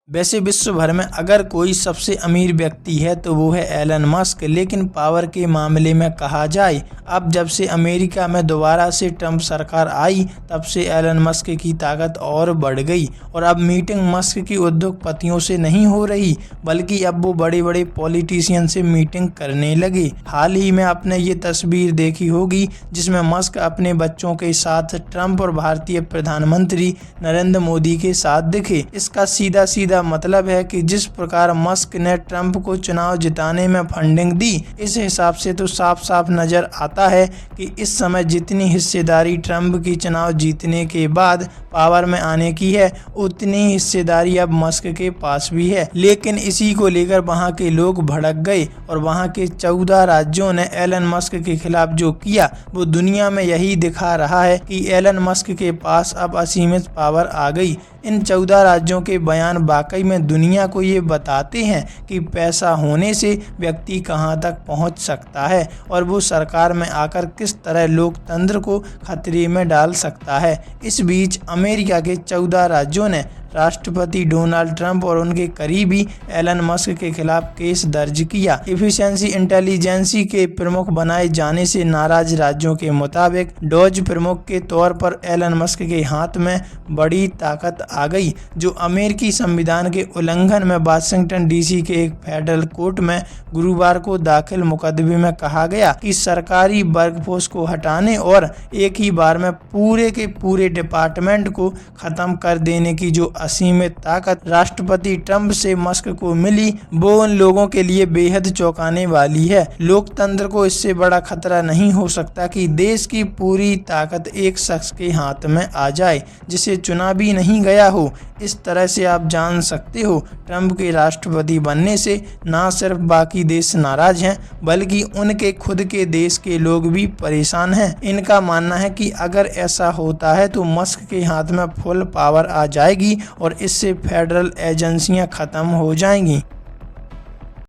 वैसे विश्व भर में अगर कोई सबसे अमीर व्यक्ति है तो वो है एलन मस्क, लेकिन पावर के मामले में कहा जाए, अब जब से अमेरिका में दोबारा से ट्रंप सरकार आई तब से एलन मस्क की ताकत और बढ़ गई। और अब मीटिंग मस्क की उद्योगपतियों से नहीं हो रही, बल्कि अब वो बड़े बड़े पॉलिटिशियन से मीटिंग करने लगे। हाल ही में आपने ये तस्वीर देखी होगी जिसमें मस्क अपने बच्चों के साथ ट्रंप और भारतीय प्रधानमंत्री नरेंद्र मोदी के साथ दिखे। इसका सीधा सीधा मतलब है कि जिस प्रकार मस्क ने ट्रंप को चुनाव जिताने में फंडिंग दी, इस हिसाब से तो साफ साफ नजर आता है कि इस समय जितनी हिस्सेदारी ट्रंप की चुनाव जीतने के बाद पावर में आने की है, उतनी हिस्सेदारी अब मस्क के पास भी है। लेकिन इसी को लेकर वहां के लोग भड़क गए और वहां के 14 राज्यों ने एलन मस्क के खिलाफ जो किया वो दुनिया में यही दिखा रहा है कि एलन मस्क के पास अब असीमित पावर आ गई। इन 14 राज्यों के बयान वाकई में दुनिया को ये बताते हैं कि पैसा होने से व्यक्ति कहां तक पहुंच सकता है और वो सरकार में आकर किस तरह लोकतंत्र को खतरे में डाल सकता है। इस बीच अमेरिका के 14 राज्यों ने राष्ट्रपति डोनाल्ड ट्रंप और उनके करीबी एलन मस्क के खिलाफ केस दर्ज किया। एफिशिएंसी इंटेलिजेंसी के प्रमुख बनाए जाने से नाराज राज्यों के मुताबिक डॉज प्रमुख के तौर पर एलन मस्क के हाथ में बड़ी ताकत आ गई, जो अमेरिकी संविधान के उल्लंघन में वाशिंगटन डीसी के एक फेडरल कोर्ट में गुरुवार को दाखिल मुकदमे में कहा गया कि सरकारी वर्कफोर्स को हटाने और एक ही बार में पूरे के पूरे डिपार्टमेंट को खत्म कर देने की जो असीमित ताकत राष्ट्रपति ट्रंप से मस्क को मिली, वो उन लोगों के लिए बेहद चौंकाने वाली है। लोकतंत्र को इससे बड़ा खतरा नहीं हो सकता कि देश की पूरी ताकत एक शख्स के हाथ में आ जाए जिसे चुना भी नहीं गया हो। इस तरह से आप जान सकते हो ट्रंप के राष्ट्रपति बनने से न सिर्फ बाकी देश नाराज हैं, बल्कि उनके खुद के देश के लोग भी परेशान हैं। इनका मानना है कि अगर ऐसा होता है तो मस्क के हाथ में फुल पावर आ जाएगी और इससे फेडरल एजेंसियां खत्म हो जाएंगी।